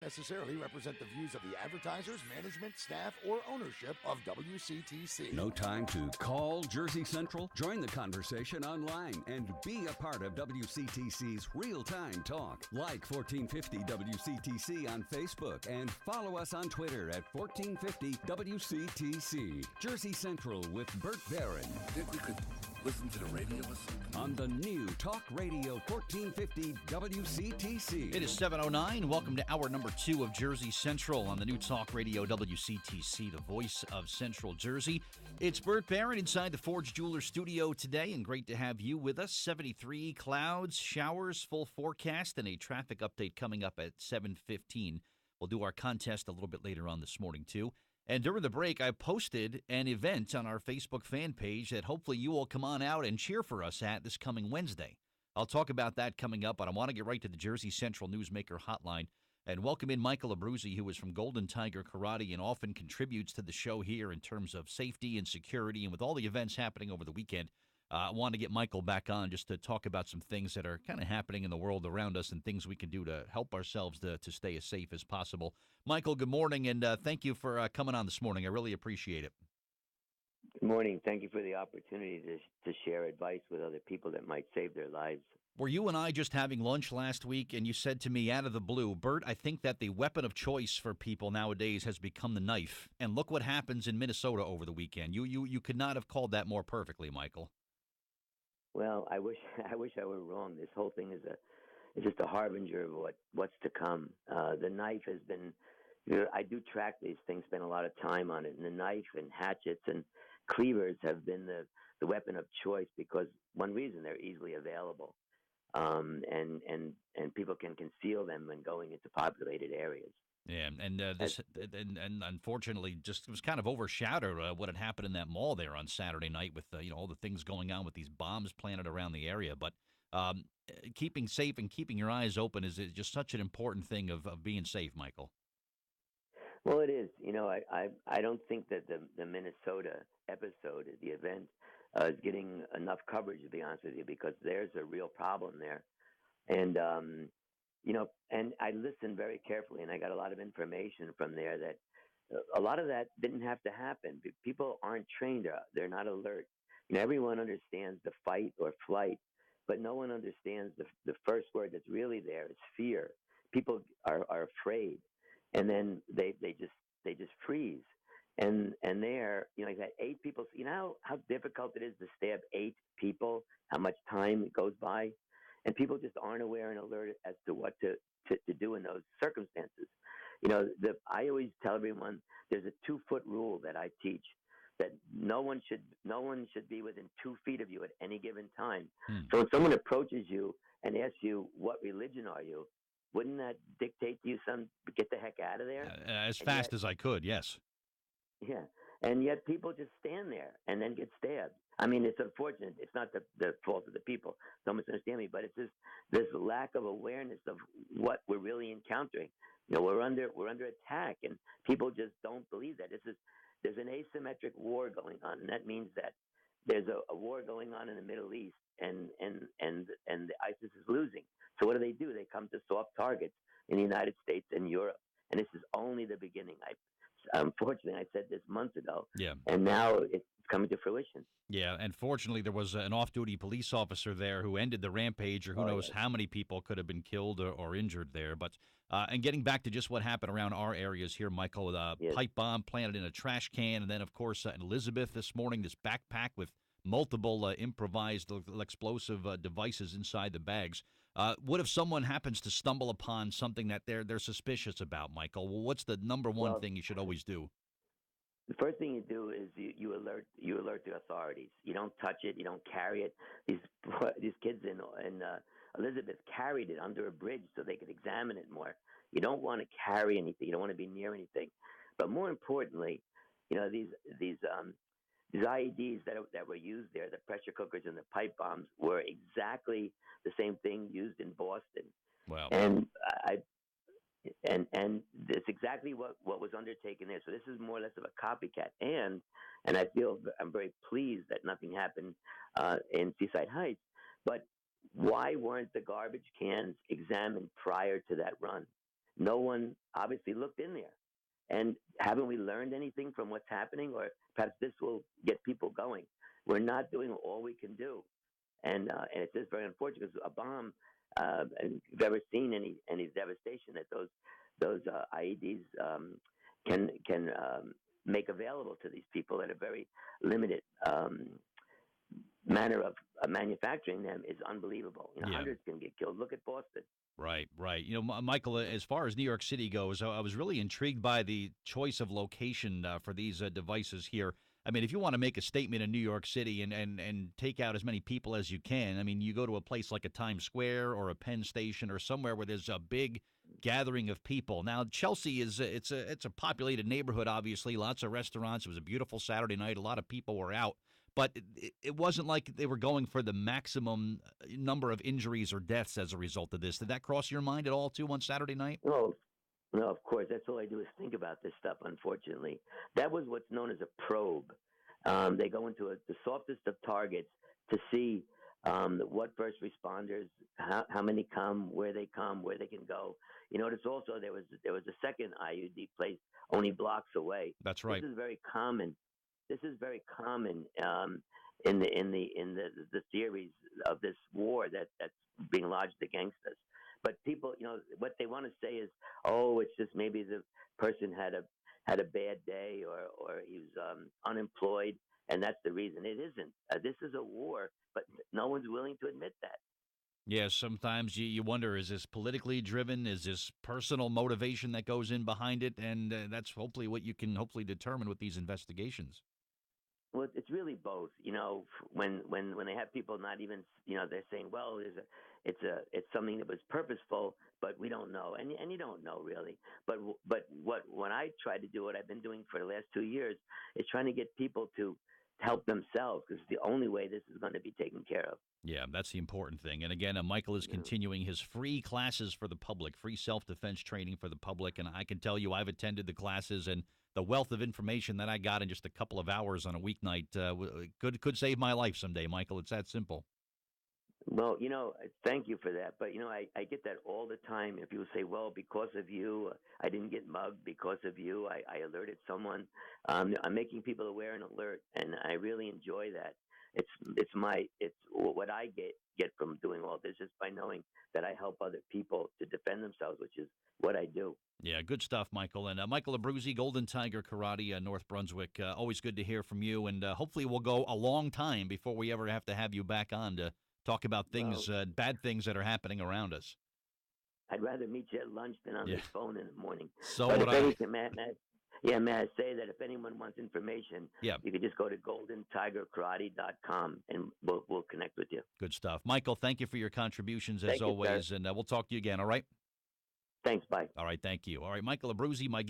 necessarily represent the views of the advertisers, management, staff, or ownership of WCTC. No time to call Jersey Central? Join the conversation online and be a part of WCTC's real-time talk. Like 1450 WCTC on Facebook and follow us on Twitter at 1450 WCTC. Jersey Central with Bert Barron. Think we could listen to the radio or something? On the new Talk Radio 1450 WCTC. It is 7:09. Welcome to hour number 2 of Jersey Central on the new Talk Radio WCTC, the voice of Central Jersey. It's Bert Barron inside the Forge Jeweler studio today, and great to have you with us. 73 clouds, showers, full forecast, and a traffic update coming up at 7:15. We'll do our contest a little bit later on this morning, too. And during the break, I posted an event on our Facebook fan page that hopefully you will come on out and cheer for us at this coming Wednesday. I'll talk about that coming up, but I want to get right to the Jersey Central Newsmaker hotline and welcome in Michael Abruzzi, who is from Golden Tiger Karate and often contributes to the show here in terms of safety and security. And with all the events happening over the weekend, I want to get Michael back on just to talk about some things that are kind of happening in the world around us and things we can do to help ourselves to stay as safe as possible. Michael, good morning, and thank you for coming on this morning. I really appreciate it. Good morning. Thank you for the opportunity to share advice with other people that might save their lives. Were you and I just having lunch last week, and you said to me out of the blue, Bert, I think that the weapon of choice for people nowadays has become the knife. And look what happens in Minnesota over the weekend. You could not have called that more perfectly, Michael. Well, I wish I were wrong. This whole thing is just a harbinger of what's to come. The knife has been, I do track these things, spend a lot of time on it, and the knife and hatchets and cleavers have been the weapon of choice because one reason they're easily available, and people can conceal them when going into populated areas. Yeah, and unfortunately, just it was kind of overshadowed what had happened in that mall there on Saturday night with all the things going on with these bombs planted around the area. But keeping safe and keeping your eyes open is just such an important thing of being safe, Michael. Well, it is. I don't think that the Minnesota episode, the event, is getting enough coverage, to be honest with you, because there's a real problem there. And and I listened very carefully, and I got a lot of information from there that a lot of that didn't have to happen. People aren't trained; they're not alert. Everyone understands the fight or flight, but no one understands the first word that's really there is fear. People are afraid, and then they just freeze. And there, like that 8 people. You know how difficult it is to stab 8 people. How much time goes by. And people just aren't aware and alert as to what to do in those circumstances. I always tell everyone there's a 2-foot rule that I teach that no one should be within 2 feet of you at any given time. So when someone approaches you and asks you what religion are you, wouldn't that dictate to you, son, get the heck out of there? As fast as I could, yes. Yeah, and yet people just stand there and then get stabbed. I mean, it's unfortunate. It's not the fault of the people. Don't misunderstand me, but it's just this lack of awareness of what we're really encountering. We're under attack, and people just don't believe that. There's an asymmetric war going on, and that means that there's a war going on in the Middle East, and ISIS is losing. So what do? They come to soft targets in the United States and Europe, and this is only the beginning. Unfortunately, I said this months ago, and now it's coming to fruition. Yeah, and fortunately, there was an off-duty police officer there who ended the rampage, or who knows how many people could have been killed or injured there. But and getting back to just what happened around our areas here, Michael, pipe bomb planted in a trash can, and then, of course, in Elizabeth this morning, this backpack with multiple improvised explosive devices inside the bags. What if someone happens to stumble upon something that they're suspicious about, Michael? Well, what's the number one thing you should always do? The first thing you do is you alert the authorities. You don't touch it. You don't carry it. These kids in Elizabeth carried it under a bridge so they could examine it more. You don't want to carry anything. You don't want to be near anything. But more importantly, these IEDs that were used there, the pressure cookers and the pipe bombs, were exactly the same thing used in Boston. Wow. And and that's exactly what was undertaken there. So this is more or less of a copycat. And I'm very pleased that nothing happened in Seaside Heights. But why weren't the garbage cans examined prior to that run? no one obviously looked in there. And haven't we learned anything from what's happening? Or perhaps this will get people going. We're not doing all we can do. And it's just very unfortunate because a bomb, and if you've ever seen any devastation that those IEDs can make available to these people at a very limited manner of manufacturing them is unbelievable. Hundreds can get killed. Look at Boston. Right, right. Michael, as far as New York City goes, I was really intrigued by the choice of location for these devices here. I mean, if you want to make a statement in New York City and take out as many people as you can, I mean, you go to a place like a Times Square or a Penn Station or somewhere where there's a big gathering of people. Now, Chelsea it's a populated neighborhood, obviously, lots of restaurants. It was a beautiful Saturday night. A lot of people were out. But it wasn't like they were going for the maximum number of injuries or deaths as a result of this. Did that cross your mind at all, too, on Saturday night? No, of course. That's all I do is think about this stuff, unfortunately. That was what's known as a probe. They go into the softest of targets to see what first responders, how many come, where they can go. It's also there was a second IUD placed only blocks away. That's right. This is very common. This is very common in the theories of this war that's being lodged against us. But people, what they want to say is, oh, it's just maybe the person had a bad day or he was unemployed, and that's the reason. It isn't. This is a war, but no one's willing to admit that. Yeah, sometimes you wonder, is this politically driven? Is this personal motivation that goes in behind it? And that's hopefully what you can determine with these investigations. Well, it's really both. When they have people not even, they're saying, well, it's something that was purposeful, but we don't know, and you don't know really. But when I try to do what I've been doing for the last 2 years is trying to get people to help themselves, because it's the only way this is going to be taken care of. Yeah, that's the important thing. And again, Michael is continuing his free classes for the public, free self-defense training for the public. And I can tell you, I've attended the classes, and the wealth of information that I got in just a couple of hours on a weeknight could save my life someday, Michael. It's that simple. Well, thank you for that. But, I get that all the time. If people say, well, because of you, I didn't get mugged. Because of you, I alerted someone. I'm making people aware and alert, and I really enjoy that. It's what I get from doing all this is by knowing that I help other people to defend themselves, which is what I do. Yeah, good stuff, Michael. And Michael Abruzzi, Golden Tiger Karate, North Brunswick. Always good to hear from you, and hopefully we'll go a long time before we ever have to have you back on to talk about things, bad things that are happening around us. I'd rather meet you at lunch than on this phone in the morning. So would I. May I say that if anyone wants information, you can just go to goldentigerkarate.com and we'll connect with you. Good stuff. Michael, thank you for your contributions as always, and we'll talk to you again, all right? Thanks, bye. All right, thank you. All right, Michael Abruzzi, my guest.